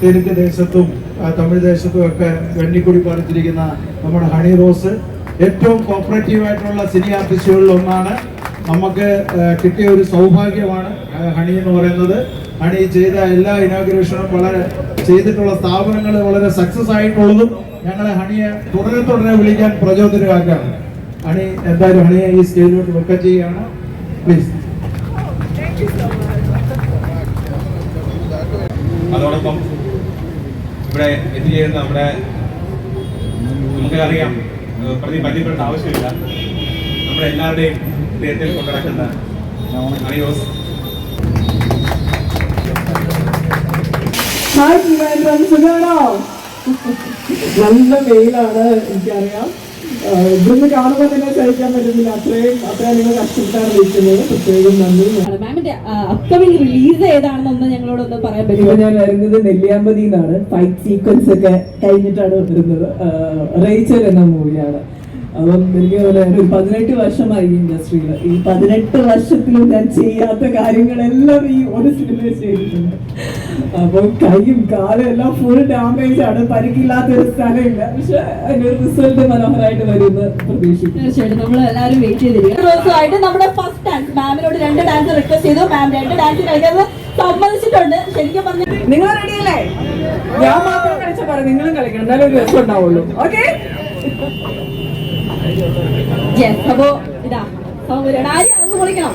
തെലുങ്ക് ദേശത്തും തമിഴ് ദേശത്തും ഒക്കെ വെണ്ണിക്കൊടി പാലിച്ചിരിക്കുന്ന നമ്മുടെ ഹണി റോസ് ഏറ്റവും കോപ്പറേറ്റീവായിട്ടുള്ള സിനി ആർട്ടിസ്റ്റുകളിൽ ഒന്നാണ്. നമുക്ക് കിട്ടിയ ഒരു സൗഭാഗ്യമാണ് ഹണി എന്ന് പറയുന്നത്. ഹണി ചെയ്ത എല്ലാ ഇനോഗ്രേഷനും ചെയ്തിട്ടുള്ള സ്ഥാപനങ്ങൾ വളരെ സക്സസ് ആയിട്ടുള്ളതും ഞങ്ങളെ ഹണിയെ തുടരെ വിളിക്കാൻ പ്രചോദനമാക്കുകയാണ്. ഹണി എന്തായാലും ഹണിയെ ഈ സ്റ്റേജിലോട്ട് വെൽക്കം ചെയ്യുകയാണ്. പ്ലീസ്. അതോടൊപ്പം ഇവിടെ എത്തിച്ചേരുന്ന നമ്മുടെ നമുക്കറിയാം പരിചയപ്പെടേണ്ട ആവശ്യമില്ല, നമ്മുടെ എല്ലാവരുടെയും ഹൃദയത്തിൽ കൊണ്ടുനടക്കുന്ന ഹണി റോസ്. നല്ല വെയിലാണ്, എനിക്കറിയാം. ഇവിടുന്ന് കാണുമ്പോൾ തന്നെ സഹിക്കാൻ പറ്റുന്നില്ല, അത്രയും നിങ്ങൾ കഷ്ടപ്പെട്ടാണ് വിളിക്കുന്നത്. പ്രത്യേകം നന്ദി. മാമിന്റെ അപ്കമിങ് റിലീസ് ഏതാണെന്നൊന്ന് ഞങ്ങളോടൊന്ന് പറയാൻ പറ്റുമോ? ഞാൻ വരുന്നത് നെല്ലിയാമ്പതിന്നാണ്. ഫൈറ്റ് സീക്വൻസ് ഒക്കെ കഴിഞ്ഞിട്ടാണ് വരുന്നത്. റേച്ചൽ എന്ന മൂവിയാണ്. അപ്പം എനിക്ക് ഒരു 18 വർഷമായി ഇൻഡസ്ട്രിയിൽ. ഈ 18 വർഷത്തിലും ഞാൻ ചെയ്യാത്ത കാര്യങ്ങളെല്ലാം ഈ ഒരു സിനിമയിൽ ചെയ്തിട്ടുണ്ട്. അപ്പം കൈയും കാലും എല്ലാം ഫുൾ ഡാമേജ് ആണ്. പരിക്കില്ലാത്തൊരു സ്ഥലമില്ല. പക്ഷെ അതിന്റെ ഒരു റിസൾട്ട് മനോഹരമായിട്ട് വരുമെന്ന് പ്രതീക്ഷിക്കും. തീർച്ചയായിട്ടും നമ്മൾ എല്ലാവരും വെയിറ്റ് ചെയ്തിരിക്കും. നമ്മുടെ ഫസ്റ്റ് ഡാൻസ് മാമിനോട് 2 ഡാൻസ് റിക്വസ്റ്റ് ചെയ്തു. മാം 2 ഡാൻസ് കളിക്കുന്നത് സമ്മതിച്ചിട്ടുണ്ട്. ശരിക്കും പറഞ്ഞു നിങ്ങൾ റെഡിയല്ലേ? ഞാൻ മാത്രം കളിച്ചാൽ പറയും, നിങ്ങളും കളിക്കണം, എന്നാലും ഒരു രസം ഉണ്ടാവുള്ളൂ. ഓക്കെ, അപ്പോ ഇതാ സൗകര്യം ആരും വിളിക്കണം.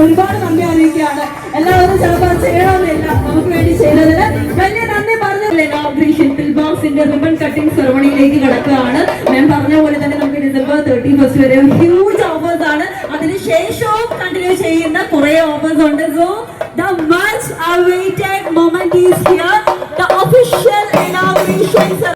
ഒരുപാട് നന്ദി അറിയിക്കുകയാണ്. എല്ലാവരും ചിലപ്പോൾ ചെയ്യണമെന്നില്ല, നമുക്ക് വേണ്ടി ചെയ്യുന്നതിന് വലിയ നന്ദി പറഞ്ഞില്ലേ. ഫിൽ ബോക്സിന്റെ റിബൺ കട്ടിംഗ് സെറമണിയിലേക്ക് കിടക്കുകയാണ്. ഞാൻ പറഞ്ഞ പോലെ തന്നെ നമുക്ക് ഡിസംബർ 31 വരെ ഹ്യൂജ് ഓഫേഴ്സ് ആണ്. അതിനുശേഷം ചെയ്യുന്ന കുറെ ഓഫേഴ്സ് ഉണ്ട്. So the much awaited moment is here.